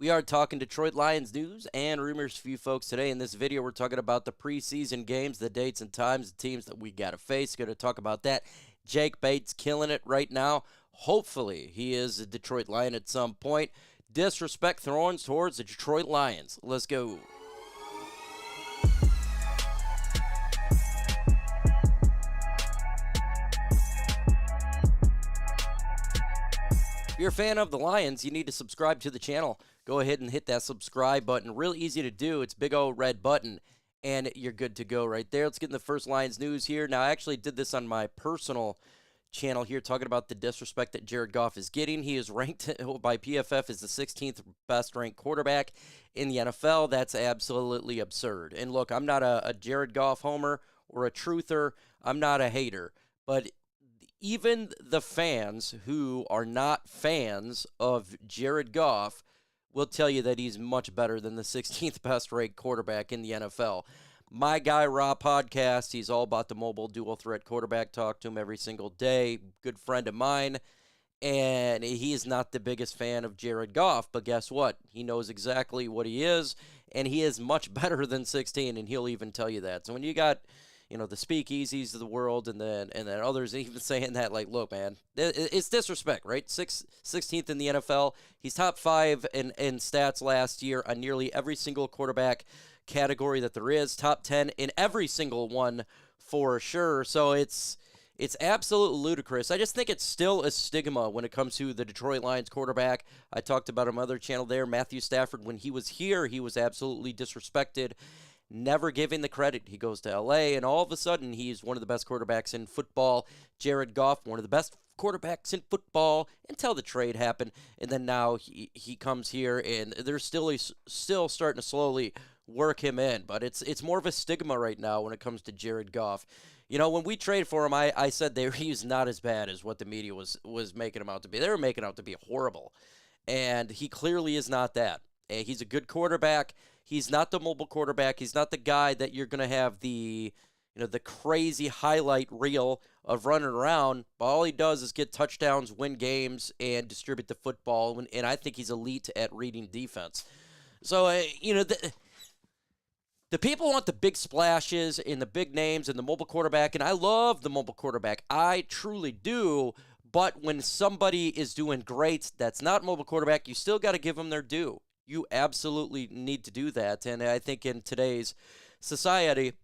We are talking Detroit Lions news and rumors for you folks today. In this video, we're talking about the preseason games, the dates and times, the teams that we got to face. Going to talk about that. Jake Bates killing it right now. Hopefully, he is a Detroit Lion at some point. Disrespect thrown towards the Detroit Lions. Let's go. If you're a fan of the Lions, you need to subscribe to the channel. Go ahead and hit that subscribe button. Real easy to do. It's big old red button, and you're good to go right there. Let's get in the first Lions news here. Now, I actually did this on my personal channel here, talking about the disrespect that Jared Goff is getting. He is ranked by PFF as the 16th best ranked quarterback in the NFL. That's absolutely absurd. And look, I'm not a Jared Goff homer or a truther. I'm not a hater. But even the fans who are not fans of Jared Goff will tell you that he's much better than the 16th best ranked quarterback in the NFL. My Guy Raw podcast, he's all about the mobile dual threat quarterback. Talk to him every single day. Good friend of mine. And he is not the biggest fan of Jared Goff, but guess what? He knows exactly what he is, and he is much better than 16, and he'll even tell you that. So when you got, the speakeasies of the world, and then others even saying that, like, look, man, it's disrespect, right? 16th in the NFL. He's top 5 in stats last year on nearly every single quarterback category that there is. Top 10 in every single one for sure. So it's absolutely ludicrous. I just think it's still a stigma when it comes to the Detroit Lions quarterback. I talked about him on other channel there. Matthew Stafford, when he was here, he was absolutely disrespected. Never giving the credit. He goes to L.A., and all of a sudden, he's one of the best quarterbacks in football. Jared Goff, one of the best quarterbacks in football until the trade happened. And then now he comes here, and they're still starting to slowly work him in. But it's more of a stigma right now when it comes to Jared Goff. When we traded for him, I said he's not as bad as what the media was making him out to be. They were making him out to be horrible. And he clearly is not that. He's a good quarterback. He's not the mobile quarterback. He's not the guy that you're going to have the crazy highlight reel of running around. But all he does is get touchdowns, win games, and distribute the football. And I think he's elite at reading defense. So, the people want the big splashes and the big names and the mobile quarterback. And I love the mobile quarterback. I truly do. But when somebody is doing great, that's not mobile quarterback, you still got to give them their due. You absolutely need to do that. And I think in today's society,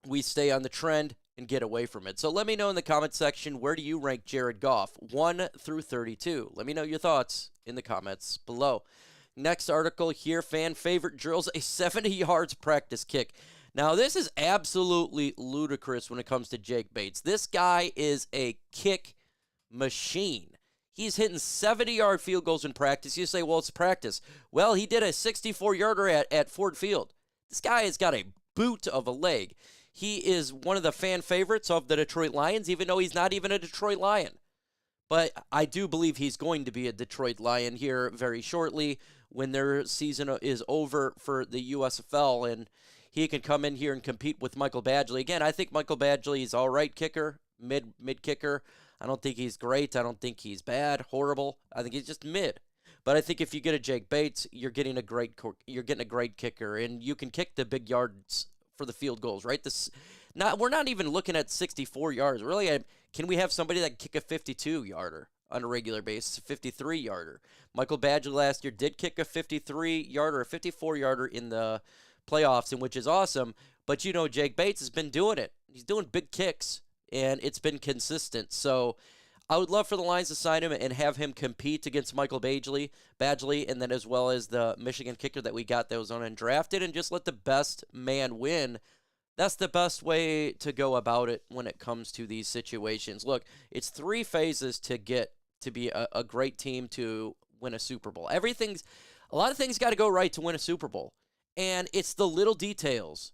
we stay on the trend and get away from it. So let me know in the comment section, where do you rank Jared Goff? 1 through 32. Let me know your thoughts in the comments below. Next article here, fan favorite drills a 70 yards practice kick. Now, this is absolutely ludicrous when it comes to Jake Bates. This guy is a kick machine. He's hitting 70-yard field goals in practice. You say, well, it's practice. Well, he did a 64-yarder at Ford Field. This guy has got a boot of a leg. He is one of the fan favorites of the Detroit Lions, even though he's not even a Detroit Lion. But I do believe he's going to be a Detroit Lion here very shortly when their season is over for the USFL, and he can come in here and compete with Michael Badgley. Again, I think Michael Badgley is all right kicker, mid kicker. I don't think he's great. I don't think he's bad, horrible. I think he's just mid. But I think if you get a Jake Bates, you're getting a great kicker, and you can kick the big yards for the field goals, right? We're not even looking at 64 yards. Really, can we have somebody that can kick a 52-yarder on a regular basis, a 53-yarder? Michael Badgley last year did kick a 53-yarder, a 54-yarder in the playoffs, which is awesome. But Jake Bates has been doing it. He's doing big kicks, and it's been consistent. So I would love for the Lions to sign him and have him compete against Michael Badgley, and then as well as the Michigan kicker that we got that was undrafted, and just let the best man win. That's the best way to go about it when it comes to these situations. Look, it's 3 phases to get to be a great team to win a Super Bowl. A lot of things got to go right to win a Super Bowl, and it's the little details.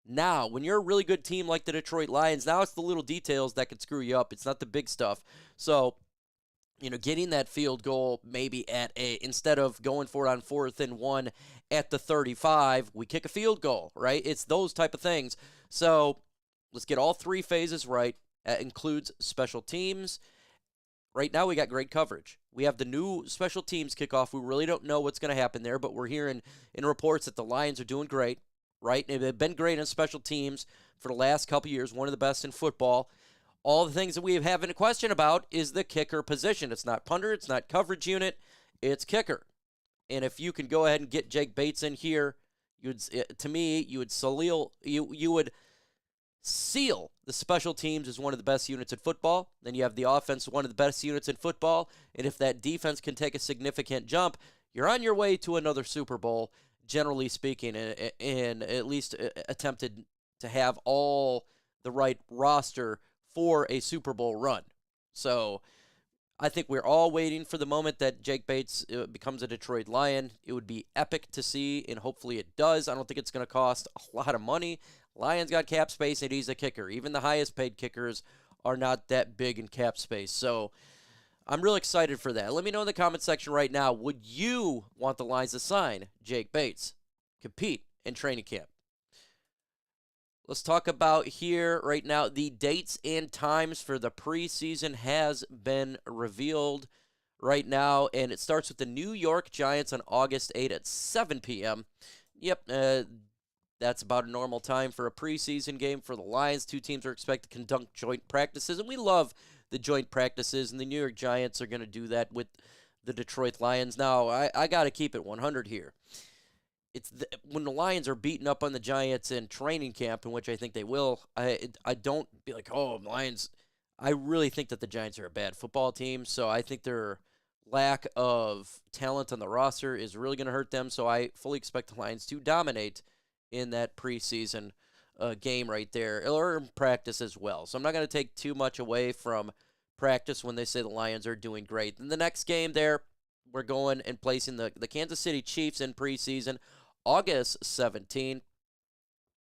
Now, when you're a really good team like the Detroit Lions, now it's the little details that could screw you up. It's not the big stuff. So, getting that field goal maybe instead of going for it on 4th and 1 at the 35, we kick a field goal, right? It's those type of things. So, let's get all 3 phases right. That includes special teams. right now we got great coverage. We have the new special teams kickoff. We really don't know what's going to happen there, but we're hearing in reports that the Lions are doing great, right? They've been great in special teams for the last couple years, one of the best in football. All the things that we have having a question about is the kicker position. It's not punter, it's not coverage unit, it's kicker. And if you can go ahead and get Jake Bates in here, you would seal the special teams as one of the best units in football. Then you have the offense, one of the best units in football. And if that defense can take a significant jump, you're on your way to another Super Bowl, generally speaking, and at least attempted to have all the right roster for a Super Bowl run. So I think we're all waiting for the moment that Jake Bates becomes a Detroit Lion. It would be epic to see, and hopefully it does. I don't think it's going to cost a lot of money. Lions got cap space, and he's a kicker. Even the highest paid kickers are not that big in cap space. So I'm real excited for that. Let me know in the comment section right now, would you want the Lions to sign Jake Bates, compete in training camp? Let's talk about here right now. The dates and times for the preseason has been revealed right now, and it starts with the New York Giants on August 8th at 7 p.m. Yep, that's about a normal time for a preseason game for the Lions. Two teams are expected to conduct joint practices, and we love the joint practices, and the New York Giants are going to do that with the Detroit Lions. Now, I got to keep it 100 here. When the Lions are beating up on the Giants in training camp, in which I think they will, I don't be like, oh, Lions. I really think that the Giants are a bad football team, so I think their lack of talent on the roster is really going to hurt them, so I fully expect the Lions to dominate in that preseason game right there, or in practice as well. So I'm not going to take too much away from practice when they say the Lions are doing great. In the next game there, we're going and placing the Kansas City Chiefs in preseason, August 17th.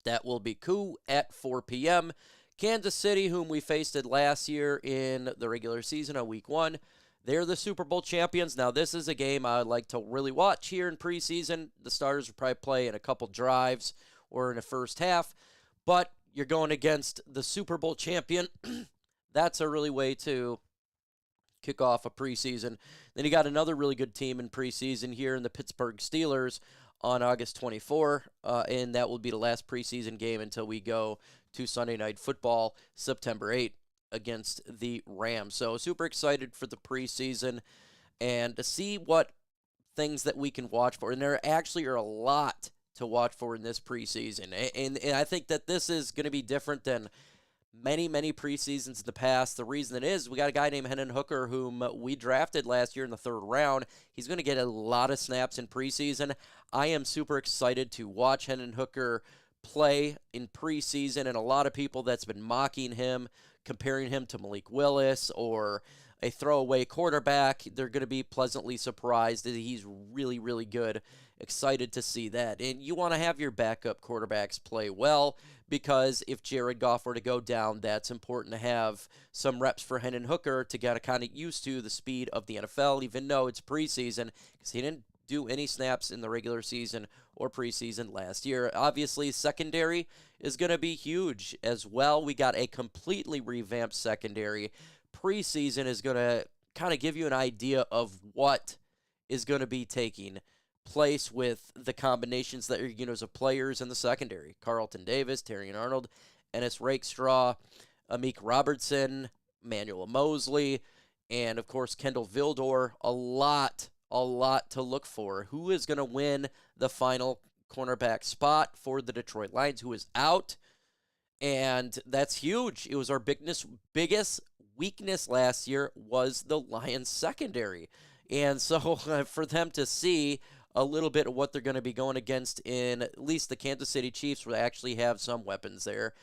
That will be cool at 4 p.m. Kansas City, whom we faced last year in the regular season on week 1, they're the Super Bowl champions. Now, this is a game I would like to really watch here in preseason. The starters will probably play in a couple drives or in the first half, but you're going against the Super Bowl champion. That's a really way to kick off a preseason. Then you got another really good team in preseason here in the Pittsburgh Steelers on August 24, and that will be the last preseason game until we go to Sunday Night Football, September 8th, against the Rams. So super excited for the preseason and to see what things that we can watch for. And there actually are a lot to watch for in this preseason. And I think that this is going to be different than many preseasons in the past. The reason it is, we got a guy named Hendon Hooker whom we drafted last year in the 3rd round. He's going to get a lot of snaps in preseason. I am super excited to watch Hendon Hooker play in preseason, and a lot of people that's been mocking him, comparing him to Malik Willis or a throwaway quarterback, they're going to be pleasantly surprised that he's really good. Excited to see that. And you want to have your backup quarterbacks play well, because if Jared Goff were to go down, that's important to have some reps for Hendon Hooker to get kind of used to the speed of the NFL, even though it's preseason, because he didn't do any snaps in the regular season or preseason last year. Obviously, secondary is going to be huge as well. We got a completely revamped secondary. Preseason is going to kind of give you an idea of what is going to be taking place with the combinations that are units of players in the secondary. Carlton Davis, Terrion Arnold, Ennis Rakestraw, Amik Robertson, Manuel Mosley, and of course Kendall Vildor. A lot to look for. Who is going to win the final cornerback spot for the Detroit Lions? Who is out? And that's huge. It was our biggest weakness last year was the Lions secondary. And so for them to see a little bit of what they're going to be going against in at least the Kansas City Chiefs, will actually have some weapons there,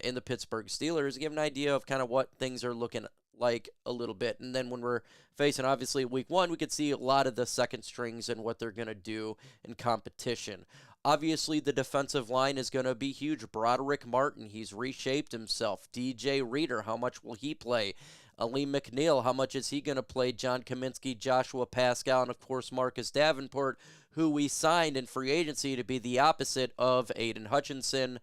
in the Pittsburgh Steelers, give an idea of kind of what things are looking like a little bit. And then when we're facing, obviously, week 1, we could see a lot of the second strings and what they're going to do in competition. Obviously, the defensive line is going to be huge. Broderick Martin, he's reshaped himself. DJ Reader, how much will he play? Ali McNeil, how much is he going to play? John Kaminsky, Joshua Pascal, and of course Marcus Davenport, who we signed in free agency to be the opposite of Aiden Hutchinson.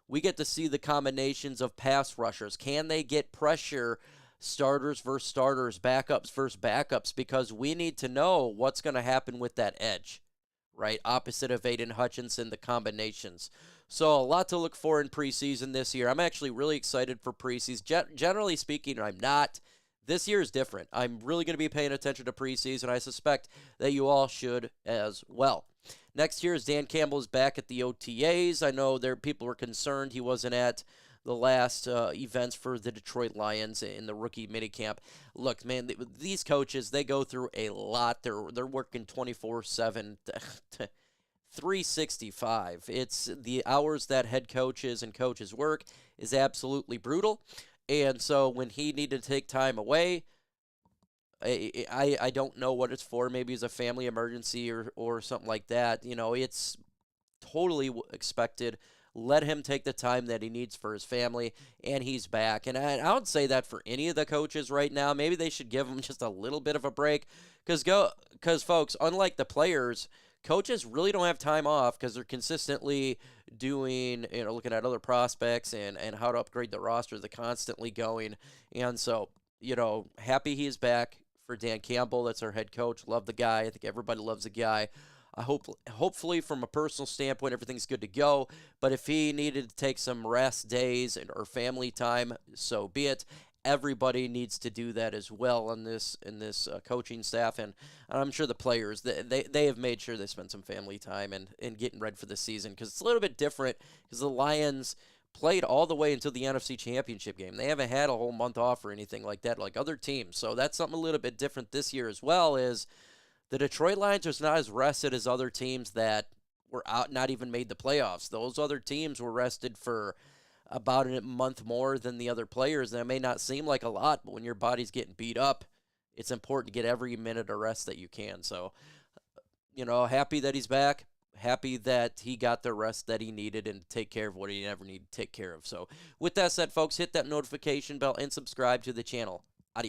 We get to see the combinations of pass rushers. Can they get pressure starters versus starters, backups versus backups, because we need to know what's going to happen with that edge, right? Opposite of Aiden Hutchinson, the combinations. So a lot to look for in preseason this year. I'm actually really excited for preseason. Generally speaking, I'm not. This year is different. I'm really going to be paying attention to preseason. I suspect that you all should as well. Next year is Dan Campbell is back at the OTAs. I know people were concerned he wasn't at the last events for the Detroit Lions in the rookie minicamp. Look, man, these coaches, they go through a lot. They're working 24/7, 365. It's the hours that head coaches and coaches work is absolutely brutal. And so when he needed to take time away, I don't know what it's for. Maybe it's a family emergency or something like that. You know, it's totally expected. Let him take the time that he needs for his family, and he's back. And I would say that for any of the coaches right now. Maybe they should give him just a little bit of a break. Because folks, unlike the players, coaches really don't have time off because they're consistently doing, looking at other prospects and how to upgrade the roster. They're constantly going. And so, happy he's back for Dan Campbell. That's our head coach. Love the guy. I think everybody loves the guy. Hopefully, from a personal standpoint, everything's good to go. But if he needed to take some rest days or family time, so be it. Everybody needs to do that as well in this coaching staff, and I'm sure the players they have made sure they spend some family time and getting ready for the season, because it's a little bit different because the Lions played all the way until the NFC Championship game. They haven't had a whole month off or anything like that like other teams. So that's something a little bit different this year as well. Is the Detroit Lions are not as rested as other teams that were out, not even made the playoffs. Those other teams were rested for about a month more than the other players. And it may not seem like a lot, but when your body's getting beat up, it's important to get every minute of rest that you can. So, happy that he's back. Happy that he got the rest that he needed and take care of what he never needed to take care of. So with that said, folks, hit that notification bell and subscribe to the channel.